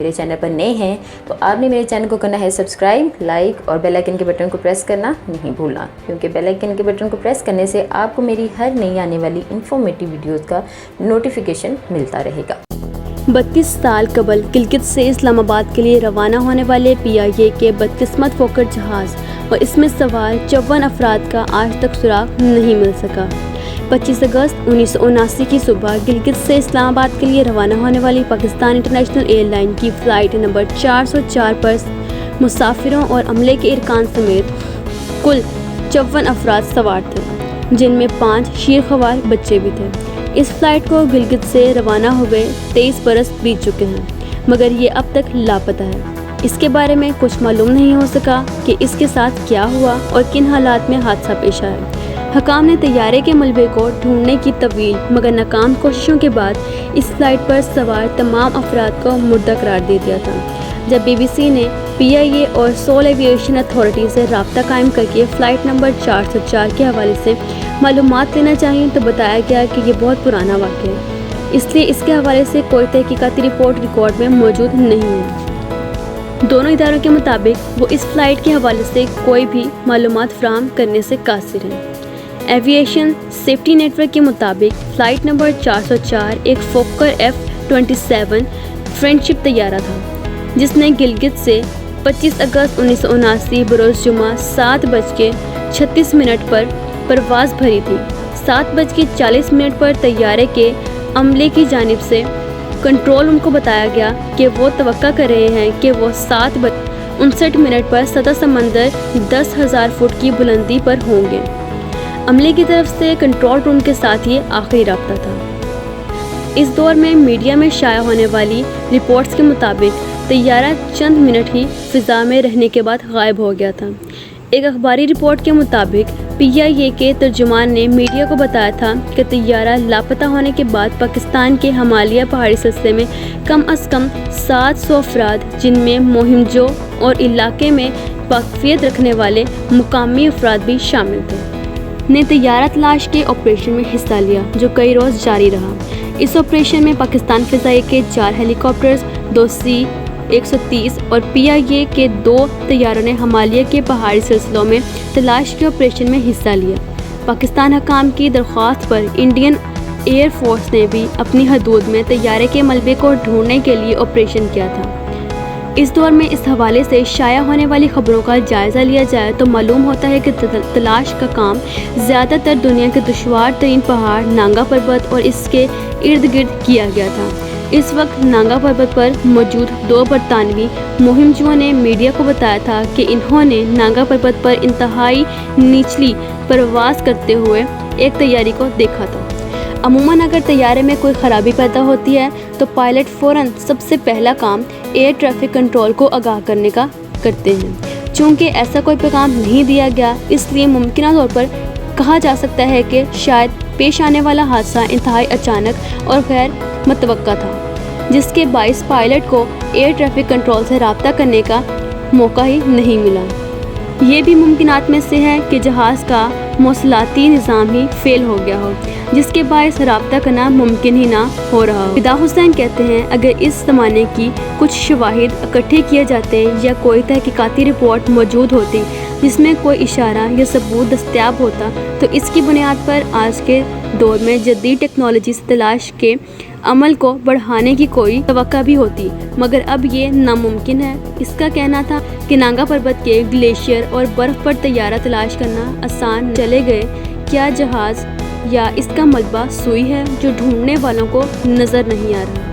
मेरे चैनल पर नए हैं तो आपने मेरे चैनल को करना है सब्सक्राइब, लाइक और बेल आइकन के बटन को प्रेस करना नहीं भूलना, क्योंकि बेल आइकन के बटन को प्रेस करने से आपको मेरी हर नई आने वाली इंफॉर्मेटिव वीडियोस का नोटिफिकेशन मिलता रहेगा। 32 साल कबल गिलगित से इस्लामाबाद के लिए रवाना होने वाले PIA के बदकिस्मत फोकर जहाज़ और इसमें सवार 54 अफराद का आज तक सुराग नहीं मिल सका। 25 अगस्त 1979 की सुबह गिलगित से इस्लामाबाद के लिए रवाना होने वाली पाकिस्तान इंटरनेशनल एयरलाइन की फ़्लाइट नंबर 404 पर मुसाफिरों और अमले के इरकान समेत कुल 54 अफराद सवार थे, जिनमें 5 शीरख्वार बच्चे भी थे। इस फ्लाइट को गिलगित से रवाना हुए 23 बरस बीत चुके हैं, मगर ये अब तक लापता है। इसके बारे में कुछ मालूम नहीं हो सका कि इसके साथ क्या हुआ और किन हालात में हादसा पेश आया। हकाम ने तैयारे के मलबे को ढूंढने की तवील मगर नाकाम कोशिशों के बाद इस फ्लाइट पर सवार तमाम अफराद को मुर्दा करार दे दिया था। जब BBC ने PIA और सोल एविएशन अथॉरिटी से रब्ता कायम करके फ़्लाइट नंबर 404 के हवाले से मालूमात लेना चाहिए तो बताया गया कि ये बहुत पुराना वाक़या है, इसलिए इसके हवाले से कोई तहकीकाती रिपोर्ट रिकॉर्ड में मौजूद नहीं है। दोनों इदारों के मुताबिक वो इस फ़्लाइट के हवाले से कोई भी मालूमात फराहम करने से कासिर हैं। एविएशन सेफ्टी नेटवर्क के मुताबिक फ़्लाइट नंबर 404 एक फोकर F-27 फ्रेंडशिप तैयारा था, जिसने गिलगित से 25 अगस्त 1979 बरोज़ जुमा 7:36 पर परवाज़ भरी थी। 7:40 पर तैयारे के अमले की जानिब से कंट्रोल रूम को बताया गया कि वो तवक्का कर रहे हैं कि वो 7:59 पर सतह समंदर 10,000 फुट की बुलंदी पर होंगे। अमले की तरफ से कंट्रोल रूम के साथ ये आखिरी रब्ता था। इस दौर में मीडिया में शाया होने वाली रिपोर्ट्स के मुताबिक तैयारा चंद मिनट ही फ़िज़ा में रहने के बाद गायब हो गया था। एक अखबारी रिपोर्ट के मुताबिक PIA के तर्जुमान ने मीडिया को बताया था कि तैयारा लापता होने के बाद पाकिस्तान के हिमालय पहाड़ी सिलसिले में कम अज़ कम 700 अफराद, जिनमें मोहिमजो और इलाके में वाक़फ़ियत रखने वाले मुकामी अफराद भी शामिल थे, ने तैयारा तलाश के ऑपरेशन में हिस्सा लिया, जो कई रोज़ जारी रहा। इस ऑपरेशन में पाकिस्तान फ़िज़ाई के 4 हेलीकॉप्टर्स, 2 C-130 और PIA के 2 तैयारों ने हिमालय के पहाड़ी सिलसिलों में तलाश के ऑपरेशन में हिस्सा लिया। पाकिस्तान हकाम की दरख्वास्त पर इंडियन एयर फोर्स ने भी अपनी हदूद में तैयारे के मलबे को ढूंढने के लिए ऑपरेशन किया था। इस दौर में इस हवाले से शाया होने वाली खबरों का जायज़ा लिया जाए तो मालूम होता है कि तलाश का काम ज़्यादातर दुनिया के दुश्वार तरीन पहाड़ नांगा पर्वत और इसके इर्द गिर्द किया गया था। इस वक्त नांगा पर्वत पर मौजूद 2 बरतानवी मुहिमजुओं ने मीडिया को बताया था कि इन्होंने नांगा पर्वत पर इंतहाई निचली परवाज़ करते हुए एक तैयारी को देखा था। अमूमन अगर तैयारे में कोई ख़राबी पैदा होती है तो पायलट फ़ौरन सबसे पहला काम एयर ट्रैफिक कंट्रोल को आगाह करने का करते हैं। चूँकि ऐसा कोई पैगाम नहीं दिया गया, इसलिए मुमकिन तौर पर कहा जा सकता है कि शायद पेश आने वाला हादसा इंतहाई अचानक और गैर मुतवक्का था, जिसके बाइस पायलट को एयर ट्रैफिक कंट्रोल से रब्ता करने का मौका ही नहीं मिला। ये भी मुमकिनात में से है कि जहाज़ का मौसलाती निज़ाम ही फ़ेल हो गया हो, जिसके बायस रब्ता करना मुमकिन ही ना हो रहा हो। फिदा हुसैन कहते हैं, अगर इस ज़माने की कुछ शवाहिद इकट्ठे किए जाते या कोई तहकीकाती रिपोर्ट मौजूद होती जिसमें कोई इशारा या सबूत दस्तयाब होता तो इसकी बुनियाद पर आज के दौर में जदीद टेक्नोलॉजी से तलाश के अमल को बढ़ाने की कोई तवक्का भी होती, मगर अब ये नामुमकिन है। इसका कहना था कि नांगा पर्वत के ग्लेशियर और बर्फ़ पर तैयारा तलाश करना आसान चले गए। क्या जहाज़ या इसका मलबा सुई है जो ढूंढने वालों को नज़र नहीं आ रहा।